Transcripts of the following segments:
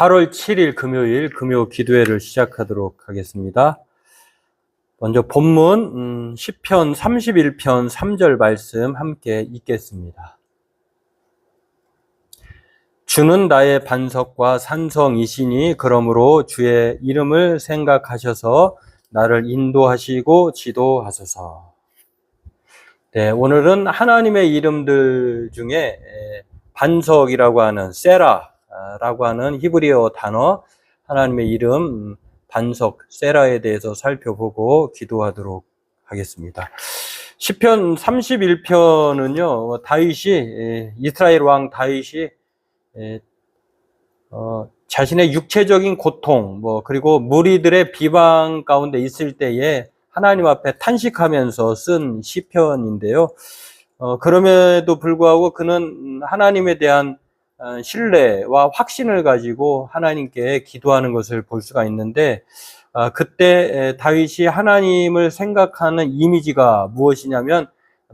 8월 7일 금요일 금요 기도회를 시작하도록 하겠습니다. 먼저 본문 시편 31편 3절 말씀 함께 읽겠습니다. 주는 나의 반석과 산성이시니 그러므로 주의 이름을 생각하셔서 나를 인도하시고 지도하소서. 네, 오늘은 하나님의 이름들 중에 반석이라고 하는 세라라고 하는 히브리어 단어, 하나님의 이름 반석 세라에 대해서 살펴보고 기도하도록 하겠습니다. 시편 31편은요, 다윗이, 이스라엘 왕 다윗이 자신의 육체적인 고통, 그리고 무리들의 비방 가운데 있을 때에 하나님 앞에 탄식하면서 쓴 시편인데요. 그럼에도 불구하고 그는 하나님에 대한 신뢰와 확신을 가지고 하나님께 기도하는 것을 볼 수가 있는데, 그때 다윗이 하나님을 생각하는 이미지가 무엇이냐면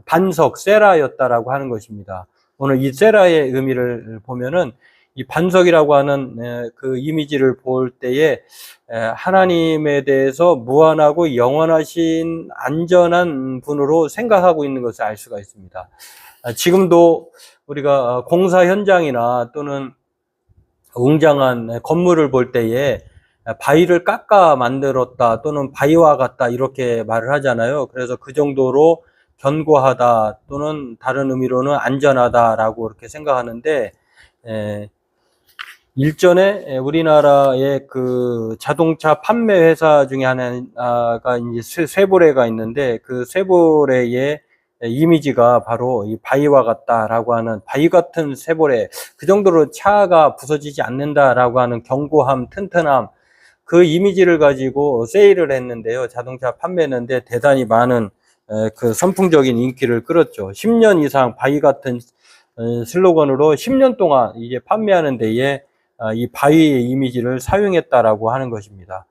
반석 세라였다라고 하는 것입니다. 오늘 이 세라의 의미를 보면은 이 반석이라고 하는 그 이미지를 볼 때에 하나님에 대해서 무한하고 영원하신 안전한 분으로 생각하고 있는 것을 알 수가 있습니다. 지금도 우리가 공사 현장이나 또는 웅장한 건물을 볼 때에 바위를 깎아 만들었다 또는 바위와 같다 이렇게 말을 하잖아요. 그래서 그 정도로 견고하다 또는 다른 의미로는 안전하다라고 이렇게 생각하는데, 일전에 우리나라의 그 자동차 판매 회사 중에 하나가 이제 쉐보레가 있는데, 그 쉐보레의 이미지가 바로 이 바위와 같다라고 하는, 바위 같은 쉐보레, 그 정도로 차가 부서지지 않는다라고 하는 견고함, 튼튼함, 그 이미지를 가지고 세일을 했는데요. 자동차 판매했는데 대단히 많은 그 선풍적인 인기를 끌었죠. 10년 이상 바위 같은 슬로건으로 10년 동안 이제 판매하는 데에 이 바위의 이미지를 사용했다라고 하는 것입니다.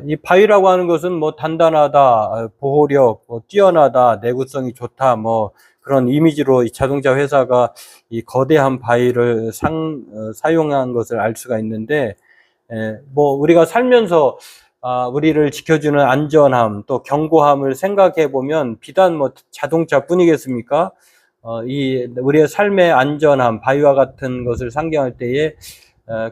이 바위라고 하는 것은 단단하다, 보호력, 뛰어나다, 내구성이 좋다, 그런 이미지로 이 자동차 회사가 이 거대한 바위를 사용한 것을 알 수가 있는데, 우리가 살면서 우리를 지켜주는 안전함, 또 견고함을 생각해 보면 비단 자동차뿐이겠습니까? 우리의 삶의 안전함, 바위와 같은 것을 상징할 때에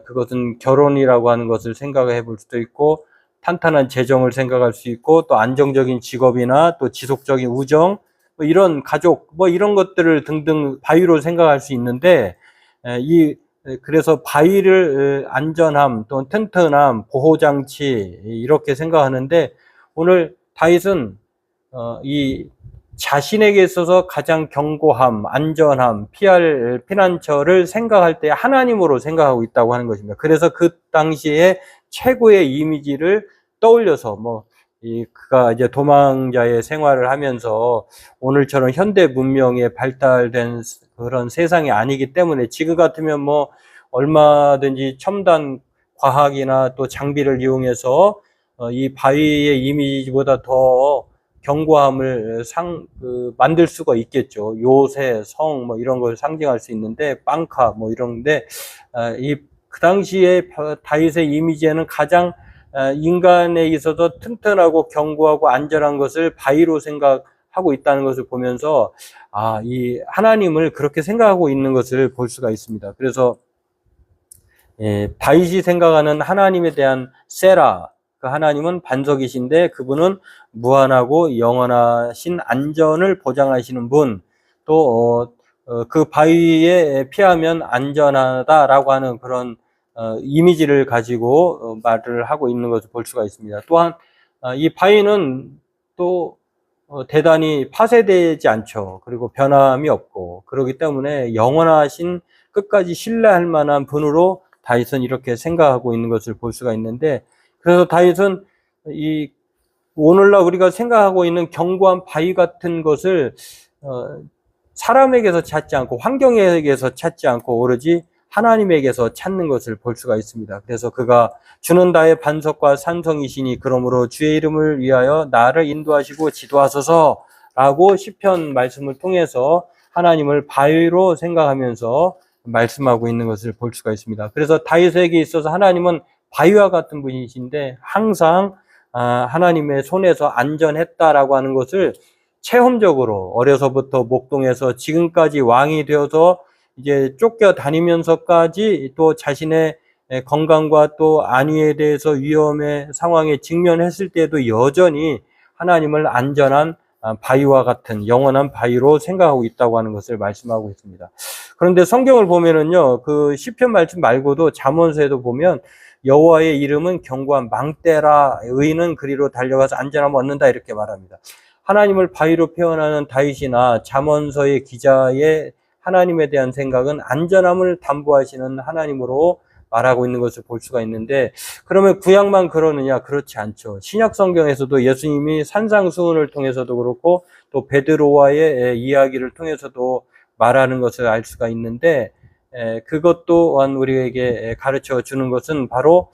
그것은 결혼이라고 하는 것을 생각해 볼 수도 있고, 탄탄한 재정을 생각할 수 있고, 또 안정적인 직업이나 또 지속적인 우정, 이런 가족, 이런 것들을 등등 바위로 생각할 수 있는데, 그래서 바위를 안전함, 또 튼튼함, 보호장치, 이렇게 생각하는데, 오늘 다윗은 이 자신에게 있어서 가장 견고함, 안전함, 피할 피난처를 생각할 때 하나님으로 생각하고 있다고 하는 것입니다. 그래서 그 당시에 최고의 이미지를 떠올려서 그가 이제 도망자의 생활을 하면서 오늘처럼 현대 문명에 발달된 그런 세상이 아니기 때문에 지금 같으면 얼마든지 첨단 과학이나 또 장비를 이용해서 이 바위의 이미지보다 더 견고함을 만들 수가 있겠죠. 요새, 성, 이런 걸 상징할 수 있는데, 빵카, 이런데, 그 당시에 다윗의 이미지에는 가장 인간에 있어서 튼튼하고 견고하고 안전한 것을 바위로 생각하고 있다는 것을 보면서, 이 하나님을 그렇게 생각하고 있는 것을 볼 수가 있습니다. 그래서, 다윗이 생각하는 하나님에 대한 세라, 그 하나님은 반석이신데 그분은 무한하고 영원하신 안전을 보장하시는 분, 또 그 바위에 피하면 안전하다라고 하는 그런 이미지를 가지고 말을 하고 있는 것을 볼 수가 있습니다. 또한 이 바위는 또 대단히 파쇄되지 않죠. 그리고 변함이 없고, 그렇기 때문에 영원하신 끝까지 신뢰할 만한 분으로 다윗은 이렇게 생각하고 있는 것을 볼 수가 있는데, 그래서 다윗은 오늘날 우리가 생각하고 있는 견고한 바위 같은 것을 사람에게서 찾지 않고 환경에게서 찾지 않고 오로지 하나님에게서 찾는 것을 볼 수가 있습니다. 그래서 그가 주는 나의 반석과 산성이시니 그러므로 주의 이름을 위하여 나를 인도하시고 지도하소서라고 시편 말씀을 통해서 하나님을 바위로 생각하면서 말씀하고 있는 것을 볼 수가 있습니다. 그래서 다윗에게 있어서 하나님은 바위와 같은 분이신데 항상 하나님의 손에서 안전했다라고 하는 것을 체험적으로 어려서부터 목동에서 지금까지 왕이 되어서 이제 쫓겨다니면서까지 또 자신의 건강과 또 안위에 대해서 위험의 상황에 직면했을 때도 여전히 하나님을 안전한 바위와 같은 영원한 바위로 생각하고 있다고 하는 것을 말씀하고 있습니다. 그런데 성경을 보면은요, 그 시편 말씀 말고도 잠언서에도 보면 여호와의 이름은 견고한 망대라, 의인은 그리로 달려가서 안전함을 얻는다, 이렇게 말합니다. 하나님을 바위로 표현하는 다윗이나 잠언서의 기자의 하나님에 대한 생각은 안전함을 담보하시는 하나님으로 말하고 있는 것을 볼 수가 있는데, 그러면 구약만 그러느냐? 그렇지 않죠. 신약 성경에서도 예수님이 산상수훈을 통해서도 그렇고 또 베드로와의 이야기를 통해서도 말하는 것을 알 수가 있는데, 그것 또한 우리에게 가르쳐 주는 것은 바로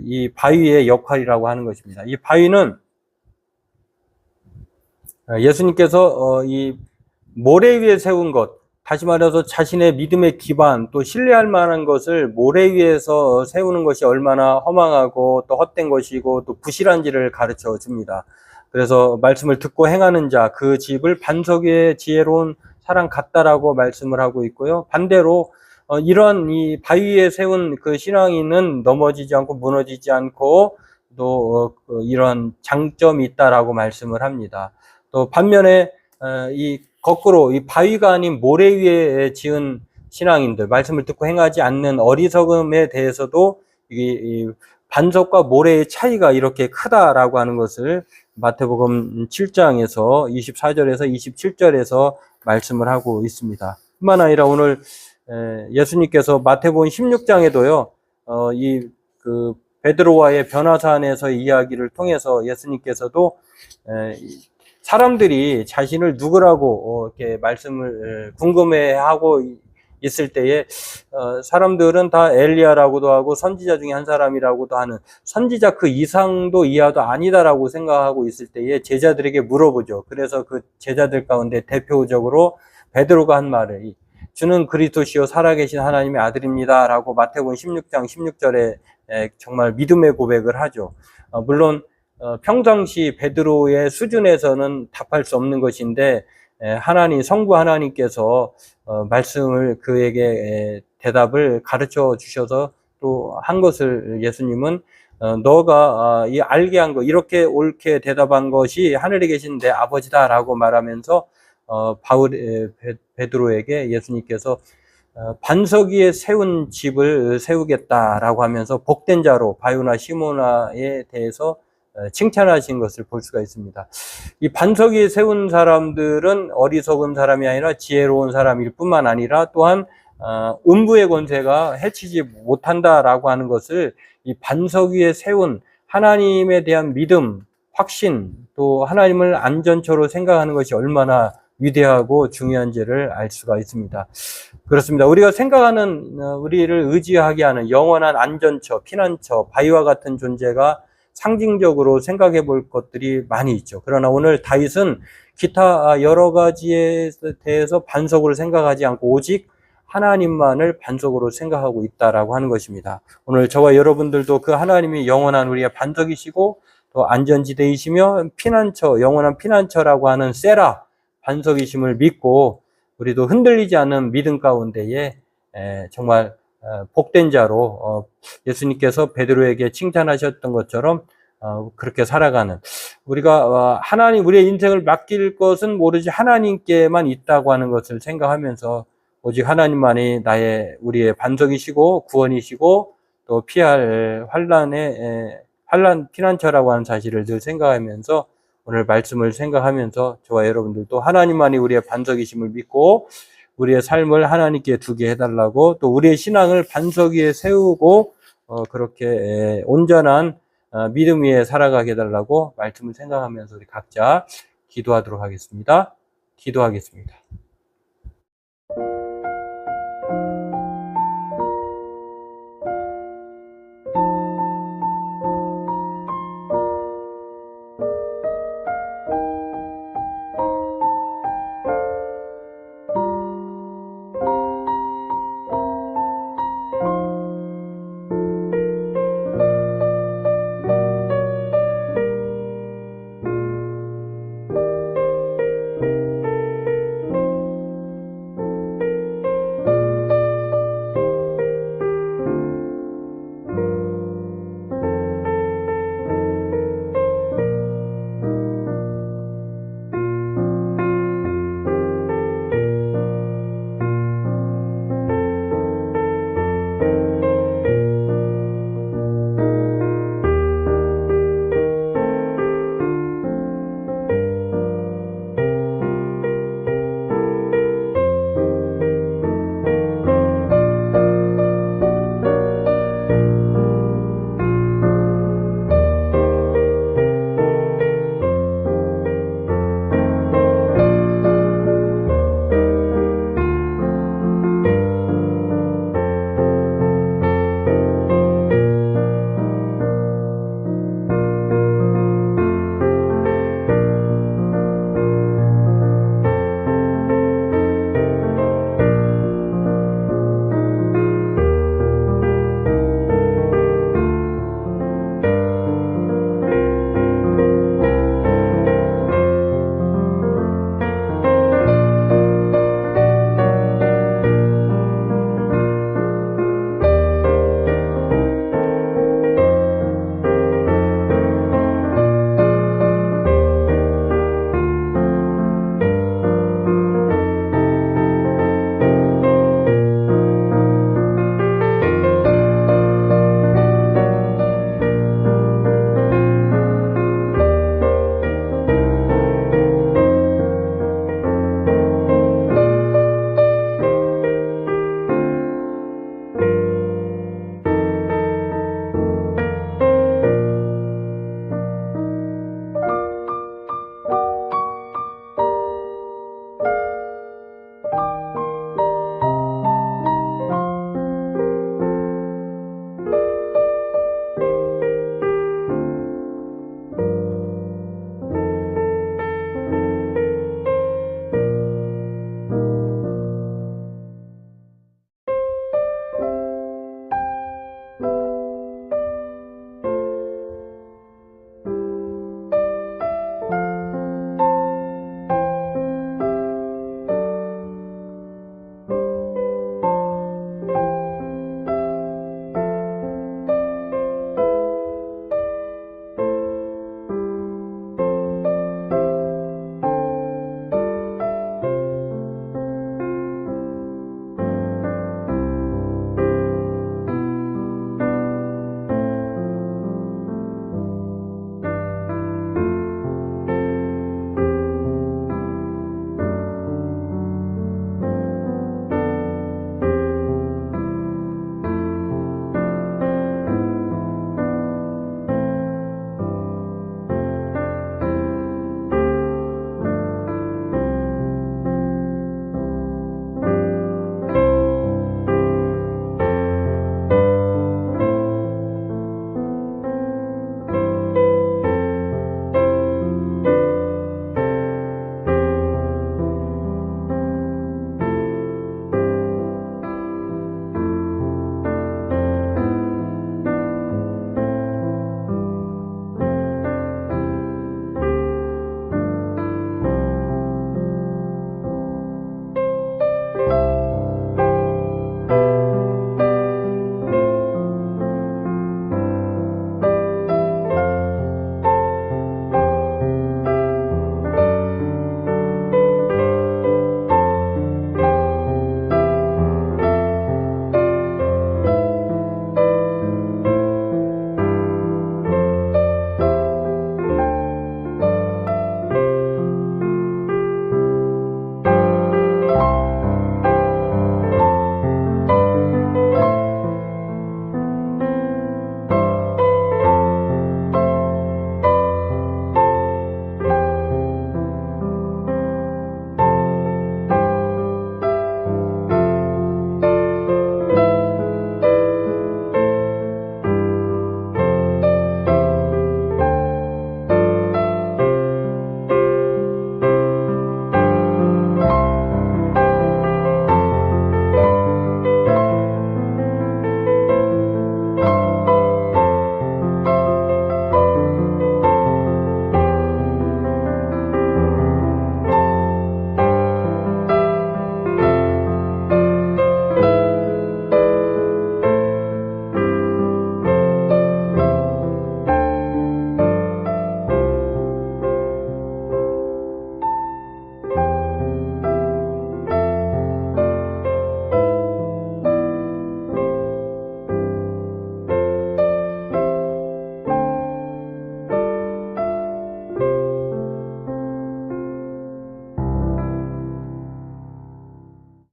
이 바위의 역할이라고 하는 것입니다. 이 바위는 예수님께서 이 모래 위에 세운 것, 다시 말해서 자신의 믿음의 기반, 또 신뢰할 만한 것을 모래 위에서 세우는 것이 얼마나 허망하고 또 헛된 것이고 또 부실한지를 가르쳐 줍니다. 그래서 말씀을 듣고 행하는 자, 그 집을 반석 위에 지혜로운 사람 같다라고 말씀을 하고 있고요. 반대로 이런 이 바위 위에 세운 그 신앙인은 넘어지지 않고 무너지지 않고 또 이런 장점이 있다라고 말씀을 합니다. 또 반면에 이 거꾸로 이 바위가 아닌 모래 위에 지은 신앙인들, 말씀을 듣고 행하지 않는 어리석음에 대해서도 이 반석과 모래의 차이가 이렇게 크다라고 하는 것을 마태복음 7장에서 24절에서 27절에서 말씀을 하고 있습니다. 뿐만 아니라 오늘 예수님께서 마태복음 16장에도요, 이 그 베드로와의 변화산에서 이야기를 통해서 예수님께서도 사람들이 자신을 누구라고 이렇게 말씀을 궁금해하고 있을 때에 사람들은 다 엘리야라고도 하고 선지자 중에 한 사람이라고도 하는, 선지자 그 이상도 이하도 아니다라고 생각하고 있을 때에 제자들에게 물어보죠. 그래서 그 제자들 가운데 대표적으로 베드로가 한 말을, 주는 그리스도시요 살아계신 하나님의 아들입니다라고 마태복음 16장 16절에 정말 믿음의 고백을 하죠. 물론 평상시 베드로의 수준에서는 답할 수 없는 것인데, 하나님, 성부 하나님께서 말씀을 그에게 대답을 가르쳐 주셔서 또 한 것을 예수님은 너가 이 알게 한 거, 이렇게 옳게 대답한 것이 하늘에 계신 내 아버지다라고 말하면서 베드로에게 예수님께서 반석 위에 세운 집을 세우겠다라고 하면서 복된 자로 바요나 시모나에 대해서 칭찬하신 것을 볼 수가 있습니다. 이 반석 위에 세운 사람들은 어리석은 사람이 아니라 지혜로운 사람일 뿐만 아니라 또한 음부의 권세가 해치지 못한다라고 하는 것을 이 반석 위에 세운 하나님에 대한 믿음, 확신, 또 하나님을 안전처로 생각하는 것이 얼마나 위대하고 중요한지를 알 수가 있습니다. 그렇습니다. 우리가 생각하는, 우리를 의지하게 하는 영원한 안전처, 피난처, 바위와 같은 존재가 상징적으로 생각해 볼 것들이 많이 있죠. 그러나 오늘 다윗은 기타 여러 가지에 대해서 반석으로 생각하지 않고 오직 하나님만을 반석으로 생각하고 있다라고 하는 것입니다. 오늘 저와 여러분들도 그 하나님이 영원한 우리의 반석이시고 또 안전지대이시며 피난처, 영원한 피난처라고 하는 세라, 반석이심을 믿고 우리도 흔들리지 않는 믿음 가운데에 정말 복된 자로 예수님께서 베드로에게 칭찬하셨던 것처럼 그렇게 살아가는, 우리가 하나님, 우리의 인생을 맡길 것은 오로지 하나님께만 있다고 하는 것을 생각하면서 오직 하나님만이 우리의 반석이시고 구원이시고 또 피할 환난 피난처라고 하는 사실을 늘 생각하면서 오늘 말씀을 생각하면서 저와 여러분들도 하나님만이 우리의 반석이심을 믿고 우리의 삶을 하나님께 두게 해달라고, 또 우리의 신앙을 반석 위에 세우고 그렇게 온전한 믿음 위에 살아가게 해달라고 말씀을 생각하면서 우리 각자 기도하도록 하겠습니다. 기도하겠습니다.